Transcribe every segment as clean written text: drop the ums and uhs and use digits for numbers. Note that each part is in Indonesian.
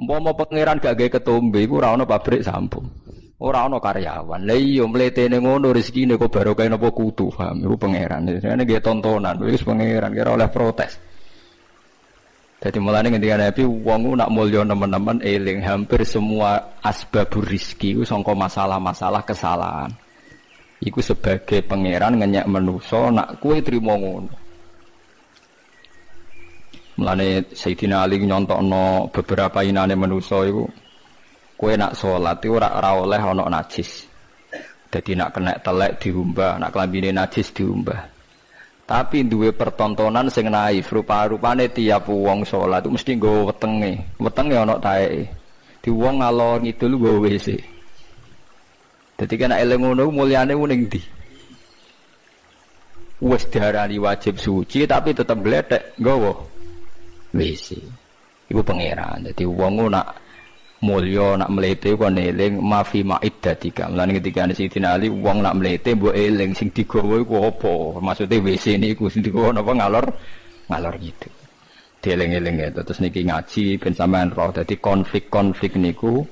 Umpama pangeran gak gawe ketombe iku ora ana pabrik sampung. Ora ana karyawan. Lah iya mletene ngono rezekine kok barokah napa kudu, paham? Iku pangeran. Dene nggih tontonan, wis pangeran kira oleh protes. Jadi mulane ngendika Nabi wong nak mulya nemen-nemen eling hampir semua asbabur rizki iku sangka masalah-masalah kesalahan. Iku sebagai pangeran ngenyek manusa nak kowe trimo ngono. Mulane Sayyidina Ali nyontokno beberapa inane manusa iku kowe nak salat iku ora oleh ana najis. Dadi nak kena telek diumbah, nak klambine najis diumbah. Tapi duwe pertontonan sing naif, rupa-rupane tiap wong salat itu mesti nggo wetenge. Wetenge ana taeke. Di wong ngalor ngidul nggo WC. Dadi kena eling ngono mulyane ning ndi? Wis diarani wajib suci tapi tetep glethek nggawa WC. Iku pangeran. Dadi wong nak mulya nak mlete kok eling mafi ma'iddatika. Mulane ketika Sayyidina Ali wong nak mlete mbok eling sing digawa iku apa? Maksude WC niku sing digawa napa ngalor gitu. Dieling-eling ya. Terus niki ngaji ben sampean roh. Dadi konflik-konflik niku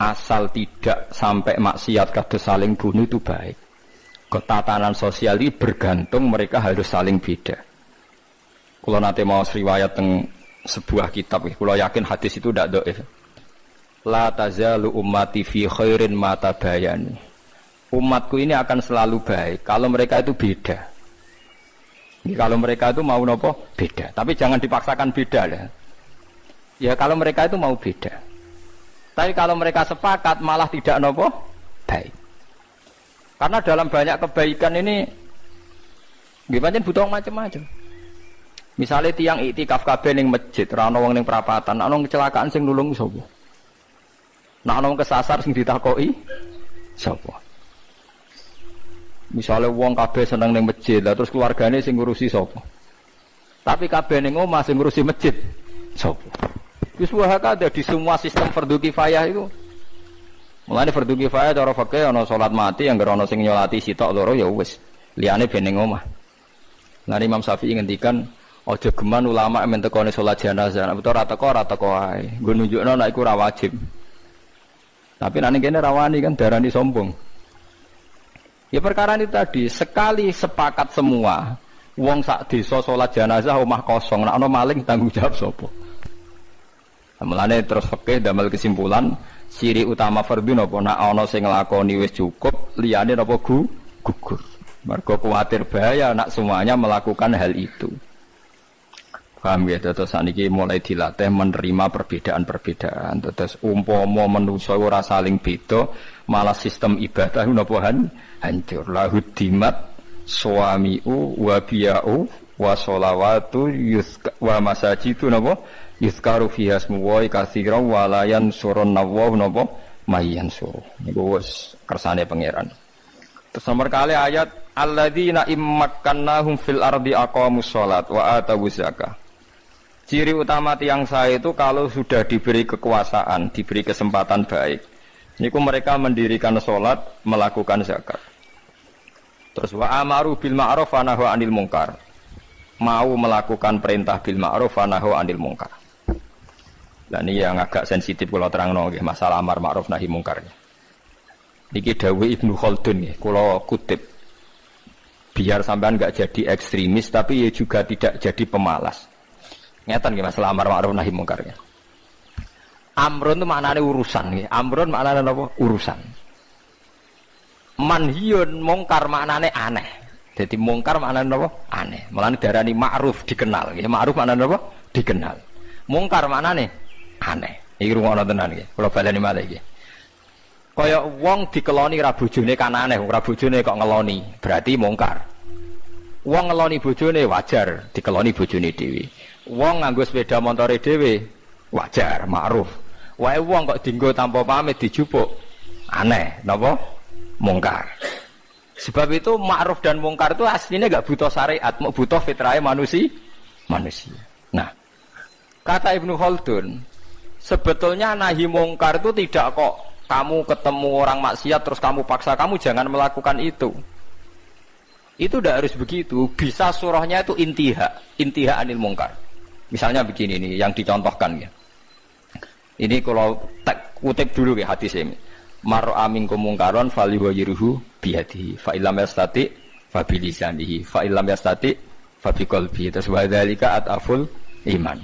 asal tidak sampai maksiat kados saling bunuh itu baik. Ketatanan sosial ini bergantung mereka harus saling beda. Kalau nanti mau riwayat teng sebuah kitab, kalau yakin hadis itu tidak dhaif. La tazalu ummati fi khairin ma tabayani. Umatku ini akan selalu baik kalau mereka itu beda. Kalau mereka itu mau nopo beda, tapi jangan dipaksakan beda lah. Ya kalau mereka itu mau beda. Tapi kalau mereka sepakat malah tidak nopo baik. Karena dalam banyak kebaikan ini nggih butuh macam-macam. Misalnya tiang iktikaf kabeh ning masjid, ora ana wong ning perapatan, ana kecelakaan sing nulung sapa? Nek ana kesasar sing ditakoki sapa? Misale wong kabeh seneng ning masjid, lah terus keluargane sing ngurusi sapa? Tapi kabeh ning omah sing ngurusi masjid sapa? Wis wae ada di semua sistem fardhu kifayah itu. Mulane fardhu kifayah cara fikih ana salat mati yang ana sing nyolati sitok loro ya wis, liyane ben ning omah. Lah Imam Syafi'i ngendikan aja geman ulama men tekone salat jenazah, nek ora teko ae. Nggo nunjukno nek iku ora wajib. Tapi nanti kene rawani kan darani sombong. Ya perkara ini tadi sekali sepakat semua, wong sak desa salat jenazah omah kosong, nek ana maling tanggung jawab sapa? Mulane terus fikih damel kesimpulan ciri utama fardhu napa nek ana sing nglakoni wis cukup, liyane napa gugur. Mergo kuwatir bahaya nek semuanya melakukan hal itu. Paham ya, terus saniki mulai dilatih menerima perbedaan-perbedaan. Terus umpama manusa ora saling beda, malah sistem ibadah napa hancur. Lahudimat suamiu wa biya'u wa sholawatu wa masajidu napa yuzkaru fiha ismu wa katsiran wa la yansurun nawaw napa mayansur. Niku wis kersane pangeran. Terus nomor kali ayat alladzina immakkannahum fil ardi aqamus shalat wa atawuz zakah. Ciri utama tiang saya itu kalau sudah diberi kekuasaan, diberi kesempatan baik. Niku mereka mendirikan sholat, melakukan zakat. Terus wa amaru bil ma'ruf wa nahu 'anil munkar. Mau melakukan perintah bil ma'ruf wa nahu 'anil munkar. Lah ini yang agak sensitif kalau terangno nggih masalah amar ma'ruf nahi munkar. Niki dawuh Ibnu Khaldun nggih, kula kutip. Biar sampean enggak jadi ekstremis tapi ya juga tidak jadi pemalas. Ngeten nggih masalah amar ma'ruf nahi munkar. Amrun itu maknane urusan nggih. Amrun maknane apa? Urusan. Manhiyun mungkar maknane aneh. Jadi mungkar maknane apa? Aneh. Mulane darani ma'ruf dikenal nggih. Ma'ruf maknane apa? Dikenal. Mungkar maknane aneh. Iki rungokno tenan nggih. Kula baleni malih nggih. Kaya wong dikeloni ra bojone kan aneh, ora bojone kok ngeloni. Berarti mungkar. Wong ngeloni bojone wajar, dikeloni bojone dhewe. Wong nganggo sepeda montore dhewe wajar, ma'ruf. Wae wong kok dienggo tanpa pamit dijupuk aneh, napa? Mungkar. Sebab itu ma'ruf dan mungkar itu aslinya enggak butuh syariat, mau butuh fitrah manusia. Nah, kata Ibnu Khaldun, sebetulnya nahi mungkar itu tidak kok kamu ketemu orang maksiat terus kamu paksa kamu jangan melakukan itu. Itu tidak harus begitu. Bisa surahnya itu intiha anil mungkar. Misalnya begini nih yang dicontohkan ya. Ini kalau kutip dulu ya hadis ini. Mar'a minkum mungkaron falyughayyirhu biyadihi fa illam yastati fa bilisanihi fa illam yastati fa biqalbihi. Terus wa dzalika ataful iman.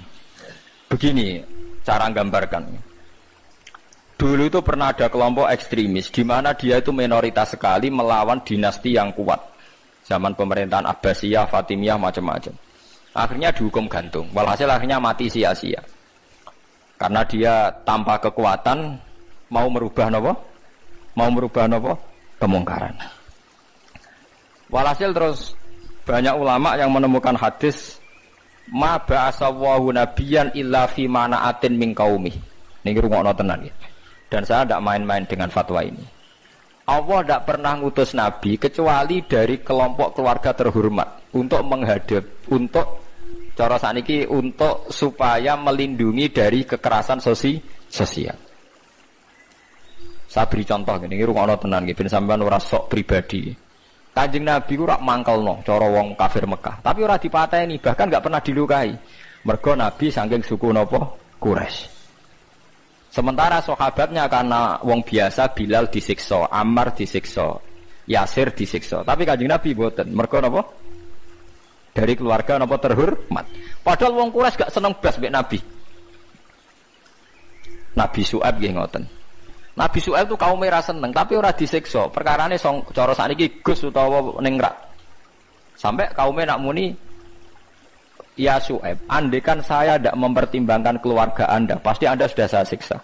Begini cara gambarkan. Dulu itu pernah ada kelompok ekstremis di mana dia itu minoritas sekali melawan dinasti yang kuat. Zaman pemerintahan Abbasiyah, Fatimiyah macam-macam. Akhirnya dihukum gantung. Walhasil akhirnya mati sia-sia. Karena dia tanpa kekuatan mau merubah nopo? Mau merubah nopo? Kemungkaran. Walhasil terus banyak ulama yang menemukan hadis ma ba'asallahu nabiyyan illa fi mana'atin min qaumi. Niki rungokno tenan ya. Dan saya tidak main-main dengan fatwa ini. Allah tidak pernah ngutus nabi kecuali dari kelompok keluarga terhormat untuk menghadap, untuk cara saniki untuk supaya melindungi dari kekerasan sosial. Saya beri contoh gini, rungokno tenan nggih ben sampean ora sok pribadi. Kanjeng Nabi ku rak mangkelno cara wong kafir Mekah, tapi ora dipateni, bahkan enggak pernah dilukai. Mergo Nabi saking suku napa? Quraisy. Sementara sahabatnya karena wong biasa, Bilal disiksa, Ammar disiksa, Yasir disiksa. Tapi Kanjeng Nabi mboten. Mergo napa? Dari keluarga napa terhormat. Padahal wong Quraisy gak seneng blas mbek Nabi. Nabi Syuaib nggih ngoten. Nabi Syuaib itu kaum merah seneng, tapi ora disiksa. Perkarane cara sakniki Gus utawa ningrak. Sampai kaumnya nak muni, ya Syuaib, andekan saya tidak mempertimbangkan keluarga Anda, pasti Anda sudah saya siksa.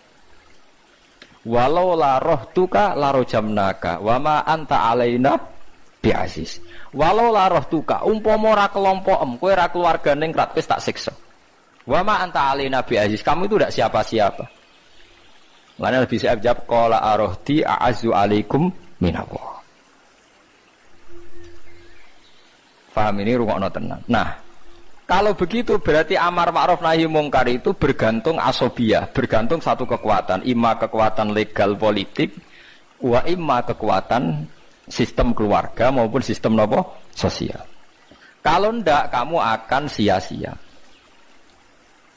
Walau la rohtuka la rojamnaka, wama anta alaina bi'aziz. Walau la rohtuka, umpama ora kelompokem, kowe ora keluarga ningrat, wis tak siksa. Wama anta alaina bi'aziz, kamu itu tidak siapa-siapa. Lainnya lebih siap jawab, qala arohti a'azzu alaikum minallah. Paham ini rungokno tenan. Nah, kalau begitu berarti amar ma'ruf nahi mungkar itu bergantung asobiyah, bergantung satu kekuatan, imma kekuatan legal politik, wa imma kekuatan sistem keluarga maupun sistem nopo sosial. Kalau ndak kamu akan sia-sia.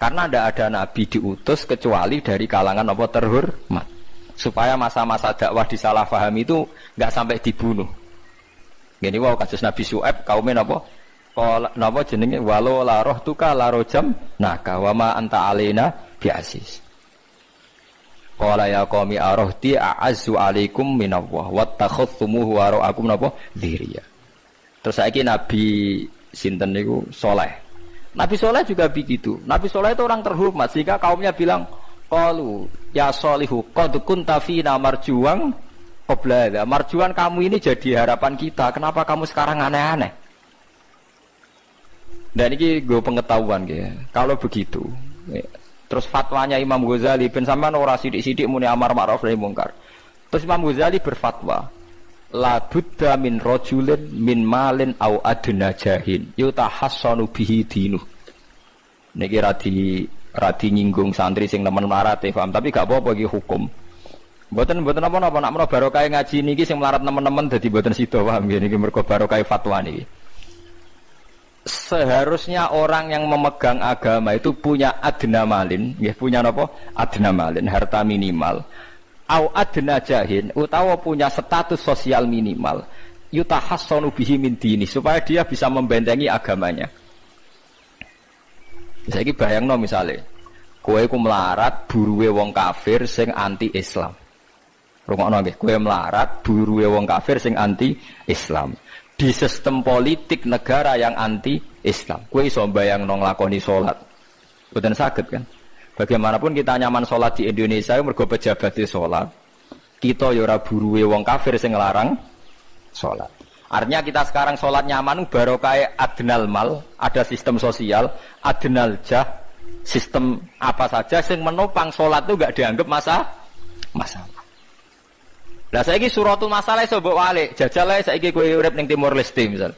Karena ndak ada nabi diutus kecuali dari kalangan nopo terhormat. Supaya masa-masa dakwah disalahfahami itu nggak sampai dibunuh. Gini wow kasus Nabi Syuaib kaumnya nopo? Kalau napa jenenge walau la rohtuka la rojam naka wa ma anta alaina bi'aziz. Qala ya qaumi arohti a'azzu alaikum minallah wattakhadhtumuhu wa ra'akum napa dziriya. Terus saiki Nabi sinten niku Saleh. Nabi Saleh juga begitu. Nabi Saleh itu orang terhormat sehingga kaumnya bilang qalu ya Salihu qad kunta fina marjuwan qabla. Marjuwan kamu ini jadi harapan kita. Kenapa kamu sekarang aneh-aneh? Dan ini gue pengetahuan ya. Kalau begitu, terus fatwanya Imam Ghazali, ben sampean ora sidik-sidik muni amar ma'ruf nahi mungkar. Terus Imam Ghazali berfatwa, la budda min rajulin min malin au adna jahin yutahassanu bihi dinu. Niki radi nyinggung santri sing nemen melarat paham, tapi gak apa-apa iki hukum. Mboten apa-apa nak menawa barokah ngaji niki sing melarat nemen-nemen dadi mboten sida paham niki mergo barokah fatwa niki. Seharusnya orang yang memegang agama itu punya adna malin, ya punya apa? Adna malin, harta minimal. Au adna jahin, utawa punya status sosial minimal. Yutahassanu bihi min dini, supaya dia bisa membentengi agamanya. Saiki bayangno misale, kowe ku melarat buruwe wong kafir sing anti Islam. Rungokno nggih, kowe melarat buruwe wong kafir sing anti Islam. Di sistem politik negara yang anti-Islam. Kowe iso mbayangno nglakoni salat. Mboten saged kan? Bagaimanapun kita nyaman salat di Indonesia mergo pejabat di salat. Kita ya ora buruwe wong kafir sing nglarang salat. Artinya kita sekarang salat nyaman barokah adnal mal, ada sistem sosial, adnal jah, sistem apa saja sing menopang salat itu enggak dianggap masalah. Lah saiki suratul masalah iso mbok walik, jajal ae saiki kowe urip ning Timor Leste misal.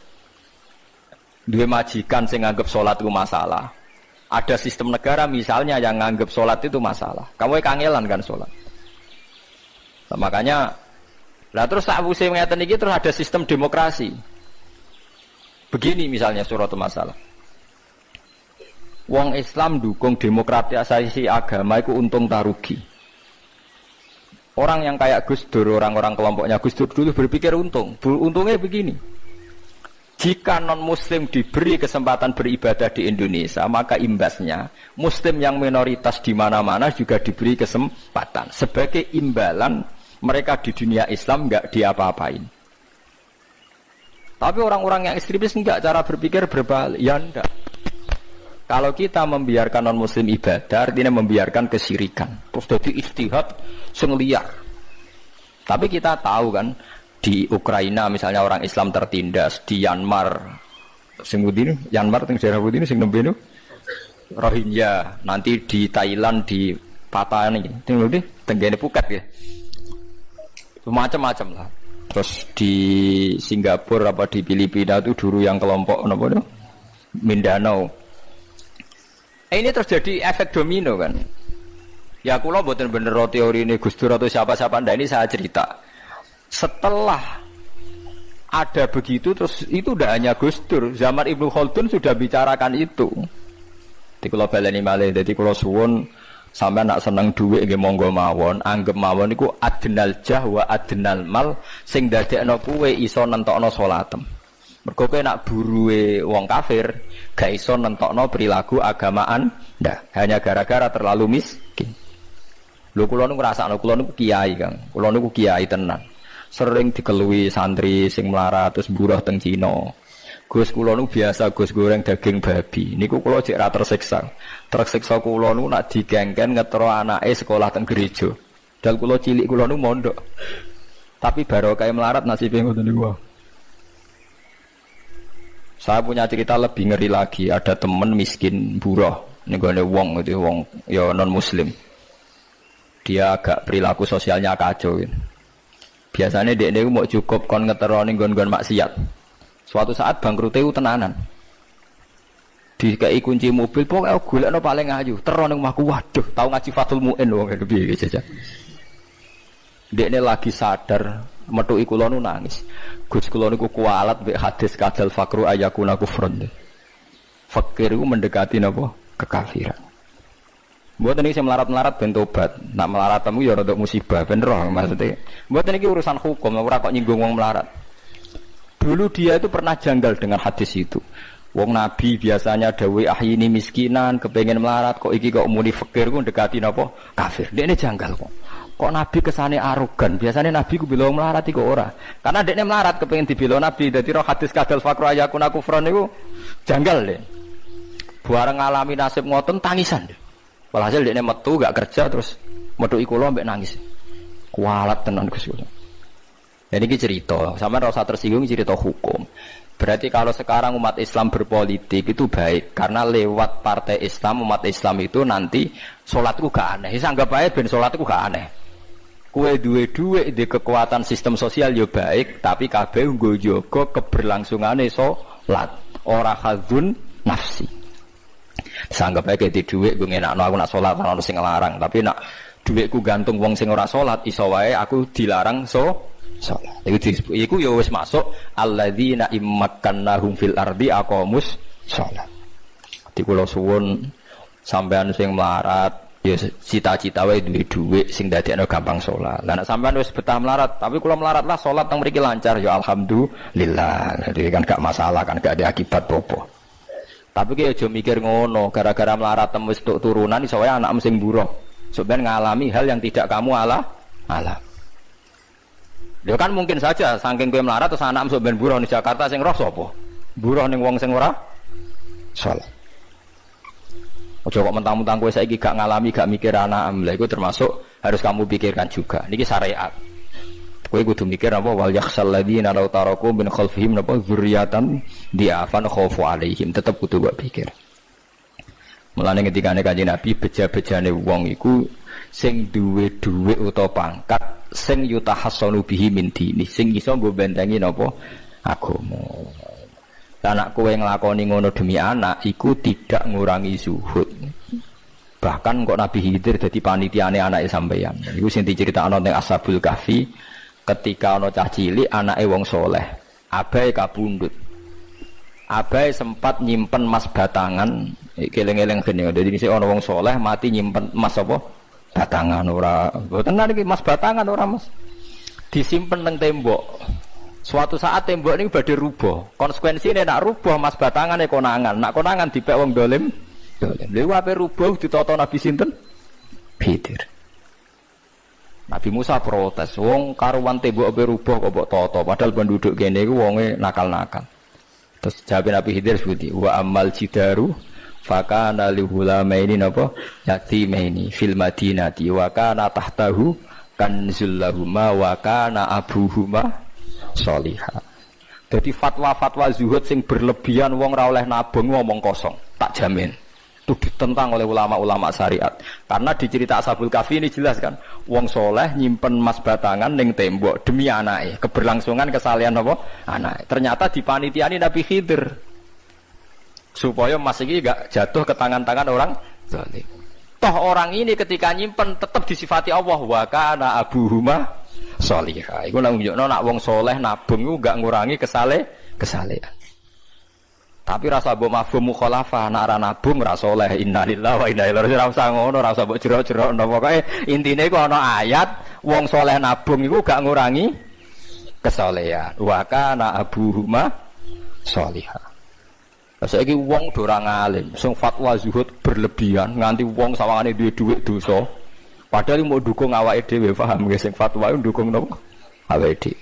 Duwe majikan sing nganggep salat itu masalah. Ada sistem negara misalnya yang nganggep salat itu masalah. Kamu kangelan kan salat. Nah, makanya lah terus sakwise ngeten iki terus ada sistem demokrasi. Begini misalnya suratul masalah. Wong Islam dukung demokratisasi agama itu untung tak rugi. Orang yang kayak Gus Dur, orang-orang kelompoknya Gus Dur dulu berpikir untung. Untungnya begini. Jika non-muslim diberi kesempatan beribadah di Indonesia, maka imbasnya muslim yang minoritas di mana-mana juga diberi kesempatan. Sebagai imbalan mereka di dunia Islam enggak diapa-apain. Tapi orang-orang yang ekstremis enggak, cara berpikir berbalik. Ya enggak. Kalau kita membiarkan non-muslim ibadah, artinya membiarkan kesyirikan. Terus jadi ijtihad sing liar. Tapi kita tahu kan, di Ukraina misalnya orang Islam tertindas, di Myanmar, sing ini, Myanmar teng daerah ini sing nembe Rohingya, nanti di Thailand di Patani, teng ndi tenggene Phuket ya. Macam-macam lah. Terus di Singapura apa di Filipina itu dulu yang kelompok apa itu? Mindanao. Ini terjadi efek domino kan. Ya kula mboten bener teori ini Gus Dur atau siapa-siapa ndak, ini saya cerita. Setelah ada begitu terus itu tidak hanya Gus Dur, zaman Ibnu Khaldun sudah bicarakan itu. Di kula baleni malih, dadi kula suwun sampean nak seneng dhuwit nggih monggo mawon, anggap mawon iku adnal jah wa adnal mal sing dadekno kowe iso nentokno salatem. Mergo kowe nak buruwe wong kafir, gak iso nentokno perilaku agamaan ndak, hanya gara-gara terlalu miskin. Lho kula niku ngrasakno, kula niku kiai, Kang. Kula niku kiai tenan. Sering dikelui santri sing melarat terus buruh teng Cina. Gus kula niku biasa Gus goreng daging babi. Niku kula cek ra tersiksa. Tersiksa kula niku nak digengken ngetro anake sekolah teng gereja. Dal kula cilik kula niku mondok. Tapi barokah melarat nasibe ngoten niku. Saya punya cerita lebih ngeri lagi. Ada teman miskin buruh, nenggone wong itu wong ya non muslim. Dia agak perilaku sosialnya kacau. Gitu. Biasanya dia mau cukup kon ngeteroni gon-gon maksiat. Suatu saat bangkrute tenanan. Dikai kunci mobil, pokoknya golekno paling ayu. Terone omahku, waduh, tahu ngaji Fathul Muin wong iki piye jajan. Dekne lagi sadar, metuki kula nu nangis. Gus kula niku kualat mbek hadis kadal fakru ayakuna kufrun. Fakir iku mendekati napa? Kekafiran. Mboten iki sing melarat-melarat ben tobat. Nak melarat temu ya rada musibah ben roh maksudnya. Mboten iki urusan hukum, ora kok nyinggung wong melarat. Dulu dia itu pernah janggal dengan hadis itu. Wong Nabi biasanya dawuh ahyini miskinan, kepengin melarat kok iki kok muni fakir ku ndekati napa? Kafir. Dekne janggal kok. Kok Nabi kesane arogan? Biasanya Nabi ku bilang melarat iku ora. Karena dekne melarat kepengin dibela Nabi. Dadi roh hadis kadal fakru ayakuna kufran niku janggal deh. Bareng ngalami nasib ngoten tangisan deh. Walhasil dekne metu gak kerja terus metuki kula mbek nangis. Kualat tenan Gus kula. Jadi ini cerita, sama rasa tersinggung cerita hukum. Berarti kalau sekarang umat Islam berpolitik itu baik, karena lewat partai Islam umat Islam itu nanti sholatku gak aneh. Anggap baik ben sholatku gak aneh. Kue duwe di kekuatan sistem sosial yo baik, tapi kabeh nggo jaga keberlangsungane sholat. Ora khadzun nafsi. Sanggap baik di duwe gue ngenakno aku nak sholat ana sing larang, tapi nak duitku gantung wong sing ora sholat iso wae aku dilarang sholat. Iku ya wis masuk alladzina immakannahum fil ardi aqamus sholat. Di kula suwun sampean sing melarat ya cita-cita wae duwe dhuwit sing dadekno gampang sholat. Lah nek sampean wis betah melarat, tapi kula melarat lah sholat teng mriki lancar ya alhamdulillah. Jadi kan gak masalah kan gak ada akibat apa. Tapi ki aja mikir ngono, gara-gara melarat wis tuk turunan iso wae anakmu sing buruh. Sampeyan ngalami hal yang tidak kamu alami. Ya kan mungkin saja saking kowe melarat terus anakmu sok ben buruh di Jakarta sing roh sapa? Buruh ning wong sing ora salat. Ojo kok mentang-mentang kowe saiki gak ngalami, gak mikir anakmu. Lha iku termasuk harus kamu pikirkan juga. Niki syariat. Kowe kudu mikir apa wal yakhsal ladzina law taraku min khalfihim napa dzurriatan diafan khaufu alaihim. Tetep kudu mbok pikir. Mulane ketika Kanjeng Nabi beja-bejane wong iku sing duwe dhuwit utawa pangkat sing yutahassanu bihi min dini, sing iso nggo bentengi napa agama. Anak kowe nglakoni ngono demi anak iku tidak ngurangi zuhud. Bahkan kok Nabi Khidir dadi panitiane anake sampeyan. Iku sing diceritakno ning Ashabul Kahfi ketika ana cah cilik anake wong soleh, abahe kabundut. Abahe sempat nyimpen emas batangan Keleng-eleng gini. Jadi ini orang wong soleh mati nyimpen emas apa? Batangan ora. Tenan iki emas batangan ora Mas. Disimpen nang tembok. Suatu saat tembok ini badhe rubuh. Konsekuensine nak rubuh emas batangane konangan. Nak konangan dipek wong dolim. Lha ape rubuh ditata Nabi sinten? Khidir. Nabi Musa protes, wong karuan tembok ape rubuh kok mbok tata, padahal penduduk kene iku wonge nakal-nakal. Terus jawab Nabi Khidir seperti wa amal jidaru fakana lihulamaini napa yatimaini fil madinati wa kana tahtahu kanzul lahuma wa kana abuhuma sholihah. Jadi fatwa-fatwa zuhud sing berlebihan wong ra oleh nabung ngomong kosong, tak jamin. Itu ditentang oleh ulama-ulama syariat. Karena di cerita Ashabul Kahfi ini jelas kan, wong soleh nyimpen emas batangan ning tembok demi anake, keberlangsungan kesalehan apa? Anake. Ternyata dipanitiani Nabi Khidir. Supaya emas iki enggak jatuh ke tangan-tangan orang zalim. Toh orang ini ketika nyimpen tetap disifati Allah wa kana abuhuma sholihah. Iku nang nunjukno nak wong soleh nabung iku enggak ngurangi kesalehan. Tapi rasa mbok mafhum mukhalafah nak ra nabung ra saleh innalillahi wa inna ilaihi raji'un. Ora usah ngono, ora usah mbok jero-jero pokoke intine iku ana ayat wong saleh nabung iku gak ngurangi kesalehan. Wa kana abuhuma sholihah. Saiki wong do ora ngalim, sing fatwa zuhud berlebihan nganti wong sawangane duwe dhuwit dosa. Padahal mau dukung awake dhewe, paham nggih sing fatwa iku dukung napa? Awake dhewe.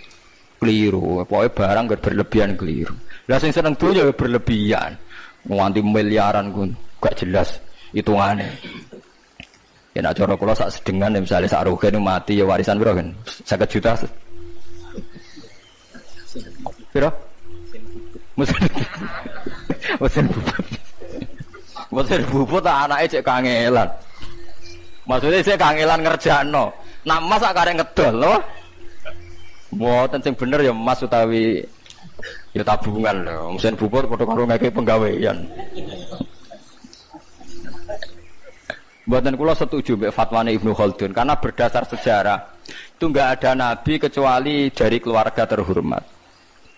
Keliru, pokoke barang berlebihan keliru. Lah sing seneng donya berlebihan. Nganti miliaran kun, gak jelas hitungane. Ya nek cara kula sak sedengan misale sak rogen mati ya warisan piro kan? 50 juta. Piro? Mesin bubut. Mesin bubut anake cek kangelan. Maksudnya cek kangelan ngerjakno. Nak mas sak karek ngedol lho. Mboten sing bener ya emas utawi ya tabungan lho. Mesin bubur padha karo ngeke penggawean. Mboten kula setuju mbek fatwane Ibnu Khaldun karena berdasar sejarah itu enggak ada nabi kecuali dari keluarga terhormat.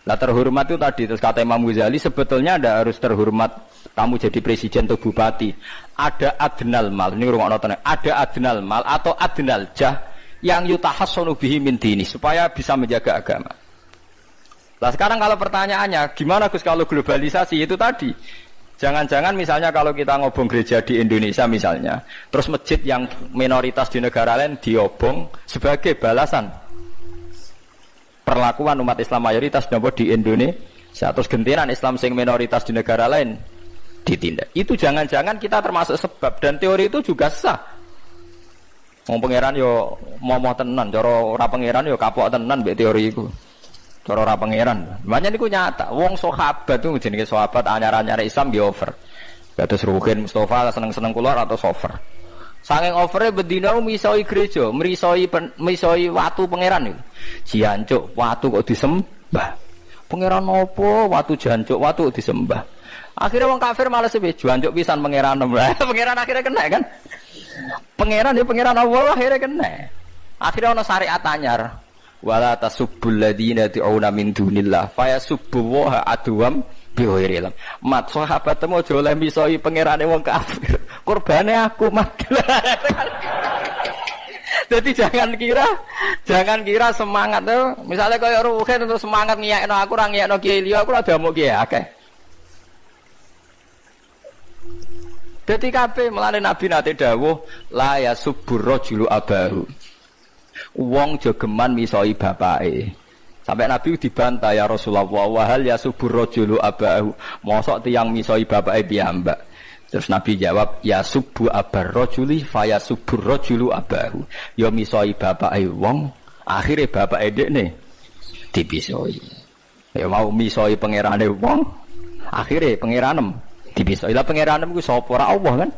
Lah terhormat itu tadi terus kata Imam Ghazali sebetulnya ndak harus terhormat kamu jadi presiden atau bupati. Ada adnal mal, ini rungokno tenan. Ada adnal mal atau adnal jah yang yutahassanu bihi min dini supaya bisa menjaga agama. Nah sekarang kalau pertanyaannya gimana Gus kalau globalisasi itu tadi jangan-jangan misalnya kalau kita ngobong gereja di Indonesia misalnya terus masjid yang minoritas di negara lain diobong sebagai balasan perlakuan umat Islam mayoritas di Indonesia terus gentenan Islam sing minoritas di negara lain ditindak itu jangan-jangan kita termasuk sebab dan teori itu juga sah. Wong pangeran yo momo tenan, cara ora pangeran yo kapok tenan mbek teori iku. Cara ora pangeran. Makanya niku nyata, wong sahabat itu jenenge sahabat anyar-anyar Islam yo over. Kados Ruhin Mustafa seneng-seneng kula atau over. Saking overe bendina misoi gereja, misoi watu pangeran niku. Jancuk watu kok disembah. Pangeran opo watu jancuk watu disembah. Akhirnya wong kafir males wis jancuk pisan pangeran. Pangeran akhirnya kena kan? Pangeran ya pangeran Allah akhirnya kena. Akhirnya ono syariat anyar. Wala tasubbul ladina tu'una min dunillah fayasubbu wa adwam bighairi ilm. Mat sahabatmu aja oleh misoi pangerane wong kafir. Kurbane aku mat. Jadi jangan kira semangat tuh. Misalnya kaya Ruhin untuk semangat ngiyakno aku ora ngiyakno kiai liya aku ora damuk kiai akeh. Dadi kabeh melane Nabi nate dawuh la yasubbur rajulu abahu. Wong jogeman misoi bapake. Sampai Nabi dibantah ya Rasulullah wa hal yasubbur rajulu abahu. Mosok tiyang misoi bapake piyambak. Terus Nabi jawab ya subbu abar rajuli fa yasubbur rajulu abahu. Ya misoi bapake wong, akhire bapake dekne dipisoi. Ya mau misoi pangerane wong, akhire pangeranem dipisoi. Lah pangeranem ku sapa ora Allah kan?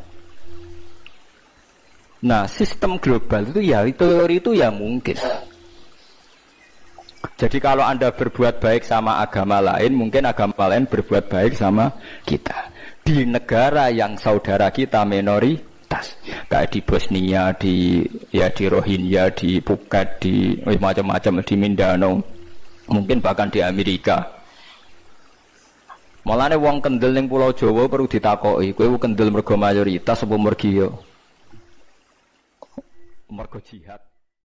Nah, sistem global itu ya teori itu ya mungkin. Jadi kalau Anda berbuat baik sama agama lain, mungkin agama lain berbuat baik sama kita. Di negara yang saudara kita minoritas, kayak di Bosnia, di Rohingya, di Phuket, di macam-macam di Mindanao, mungkin bahkan di Amerika. Malane wong kendel ning Pulau Jawa perlu ditakoki, kowe kendel mergo mayoritas apa mergi yo? Mergo jihad.